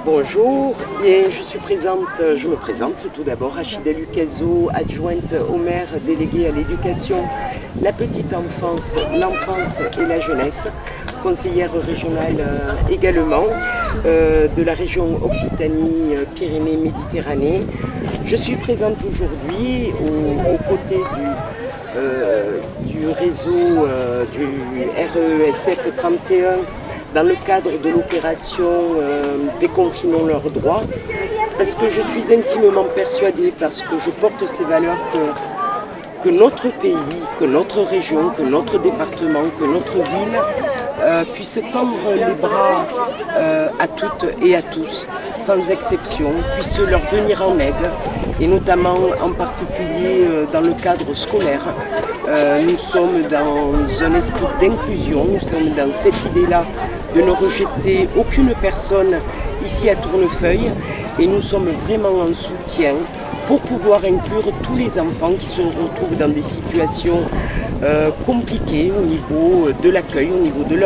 Bonjour, et je me présente tout d'abord, Rachida Lucaso, adjointe au maire déléguée à l'éducation, la petite enfance, l'enfance et la jeunesse, conseillère régionale également de la région Occitanie-Pyrénées-Méditerranée. Je suis présente aujourd'hui aux côtés du réseau du RESF 31 dans le cadre de l'opération Déconfinons leurs droits, parce que je suis intimement persuadée, parce que je porte ces valeurs que notre pays, que notre région, que notre département, que notre ville puisse tendre les bras à toutes et à tous, sans exception, puisse leur venir en aide, et notamment en particulier dans le cadre scolaire. Nous sommes dans un esprit d'inclusion, nous sommes dans cette idée-là de ne rejeter aucune personne ici à Tournefeuille, et nous sommes vraiment en soutien pour pouvoir inclure tous les enfants qui se retrouvent dans des situations compliquées au niveau de l'accueil, au niveau de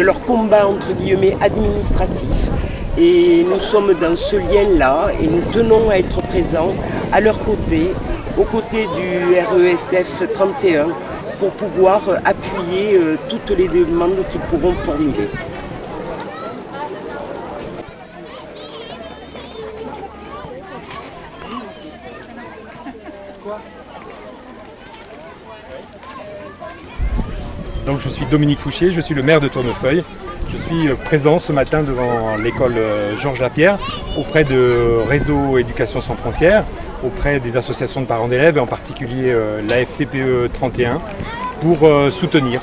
leur combat entre guillemets administratif. Et nous sommes dans ce lien-là et nous tenons à être présents à leur côté, aux côtés du RESF 31, pour pouvoir appuyer toutes les demandes qu'ils pourront formuler. Donc je suis Dominique Fouché, je suis le maire de Tournefeuille. Je suis présent ce matin devant l'école Georges Lapierre auprès de Réseau Éducation sans frontières, auprès des associations de parents d'élèves et en particulier la FCPE 31 pour soutenir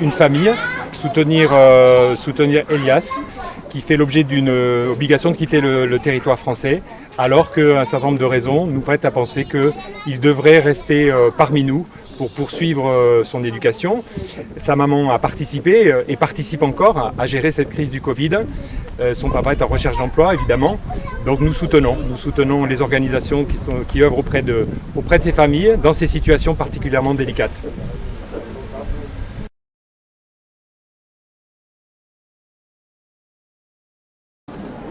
une famille, soutenir Elias qui fait l'objet d'une obligation de quitter le territoire français alors qu'un certain nombre de raisons nous prêtent à penser qu'il devrait rester parmi nous pour poursuivre son éducation. Sa maman a participé et participe encore à gérer cette crise du Covid. Son papa est en recherche d'emploi, évidemment. Donc nous soutenons les organisations qui œuvrent auprès de ces familles dans ces situations particulièrement délicates.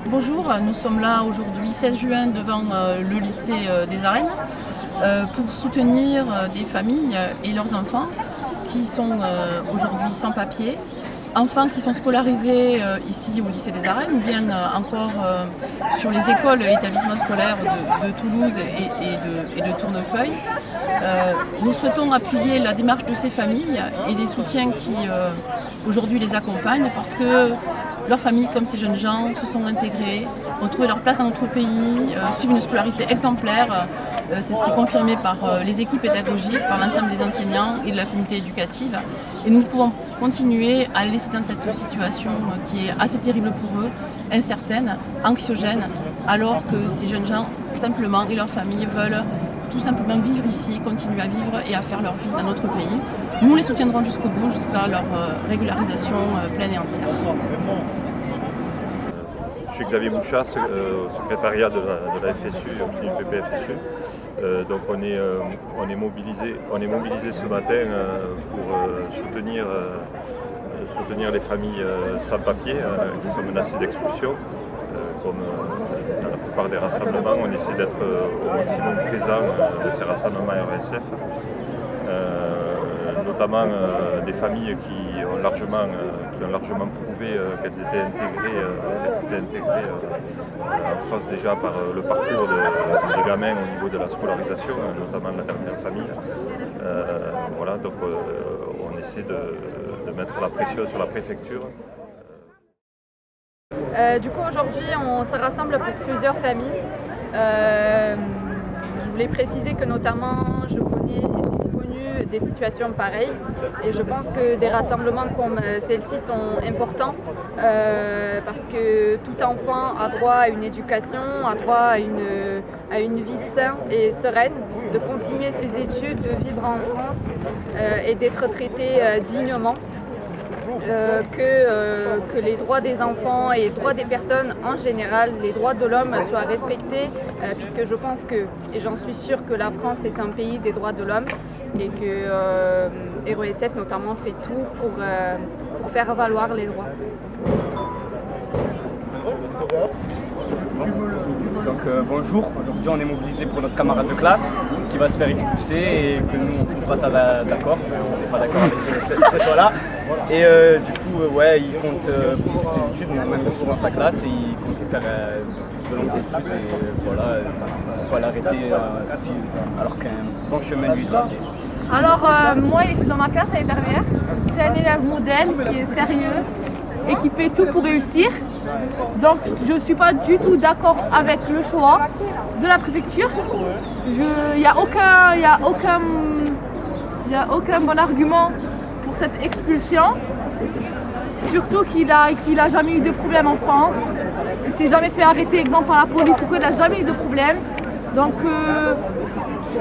Bonjour, nous sommes là aujourd'hui 16 juin devant le lycée des Arènes pour soutenir des familles et leurs enfants qui sont aujourd'hui sans papier, enfants qui sont scolarisés ici au lycée des Arènes ou bien encore sur les écoles et établissements scolaires de Toulouse et de Tournefeuille. Nous souhaitons appuyer la démarche de ces familles et des soutiens qui aujourd'hui les accompagnent parce que leurs familles, comme ces jeunes gens, se sont intégrés, ont trouvé leur place dans notre pays, suivent une scolarité exemplaire. C'est ce qui est confirmé par les équipes pédagogiques, par l'ensemble des enseignants et de la communauté éducative. Et nous ne pouvons continuer à les laisser dans cette situation qui est assez terrible pour eux, incertaine, anxiogène, alors que ces jeunes gens, simplement, et leurs familles veulent tout simplement vivre ici, continuer à vivre et à faire leur vie dans notre pays. Nous les soutiendrons jusqu'au bout, jusqu'à leur régularisation pleine et entière. Je suis Xavier Bouchas, au secrétariat de la FSU, du PPFSU. Donc on est mobilisé ce matin pour soutenir les familles sans papier qui sont menacées d'expulsion. Comme dans la plupart des rassemblements, on essaie d'être au maximum présent de ces rassemblements RSF. Notamment des familles qui ont largement prouvé qu'elles étaient intégrées en France déjà par le parcours des gamins au niveau de la scolarisation, notamment de la dernière famille. Voilà, donc on essaie de mettre la pression sur la préfecture. Du coup aujourd'hui on se rassemble pour plusieurs familles. Je voulais préciser que notamment j'ai connu des situations pareilles et je pense que des rassemblements comme celle-ci sont importants parce que tout enfant a droit à une éducation, a droit à une vie saine et sereine, de continuer ses études, de vivre en France et d'être traité dignement. Que les droits des enfants et les droits des personnes en général, les droits de l'homme soient respectés, puisque je pense que, et j'en suis sûre que la France est un pays des droits de l'homme et que RESF notamment fait tout pour faire valoir les droits. Donc bonjour, aujourd'hui on est mobilisé pour notre camarade de classe qui va se faire expulser et que nous on ne trouve pas ça d'accord, on n'est pas d'accord avec ce choix-là. Et du coup ouais, il compte poursuivre ses études, on a même toujours dans sa classe et il compte faire de longues études et voilà, pourquoi l'arrêter alors qu'un bon chemin lui est tracé. Alors moi il était dans ma classe l'année dernière, c'est un élève modèle qui est sérieux et qui fait tout pour réussir. Donc je ne suis pas du tout d'accord avec le choix de la préfecture. Il n'y a aucun bon argument pour cette expulsion. Surtout qu'il a jamais eu de problème en France. Il ne s'est jamais fait arrêter, exemple par la police ou quoi, il n'a jamais eu de problème. Donc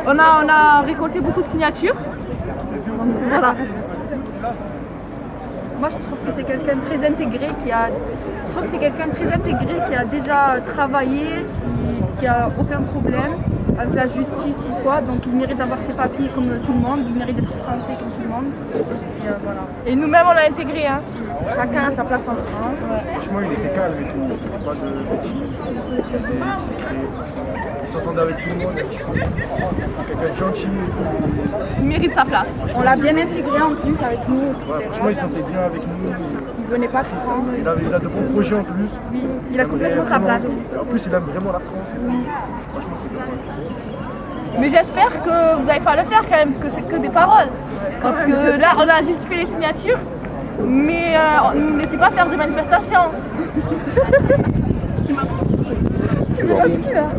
on a récolté beaucoup de signatures. Donc, voilà. Moi, je trouve que c'est quelqu'un de très intégré qui a déjà travaillé, qui a aucun problème avec la justice ou quoi. Donc, il mérite d'avoir ses papiers comme tout le monde. Il mérite d'être français comme tout le monde. Et voilà. Et nous-mêmes, on l'a intégré. Hein. Chacun a sa place en France. Franchement, il était calme et tout. C'est pas de bêtises. Il était discret. Il s'entendait avec tout le monde. C'est quelqu'un de gentil. Il mérite sa place. On l'a bien intégré en plus avec nous. Ouais, franchement, il sentait bien avec nous. Il venait pas tout le temps. Il a de bons projets en plus. Oui, il a complètement sa place. Et en plus, il aime vraiment la France. Oui. Franchement, c'est bien. Mais j'espère que vous n'allez pas le faire quand même, que c'est que des paroles. Parce que là, on a juste fait les signatures, mais on ne nous laissait pas faire des manifestations. Tu vois ce qu'il a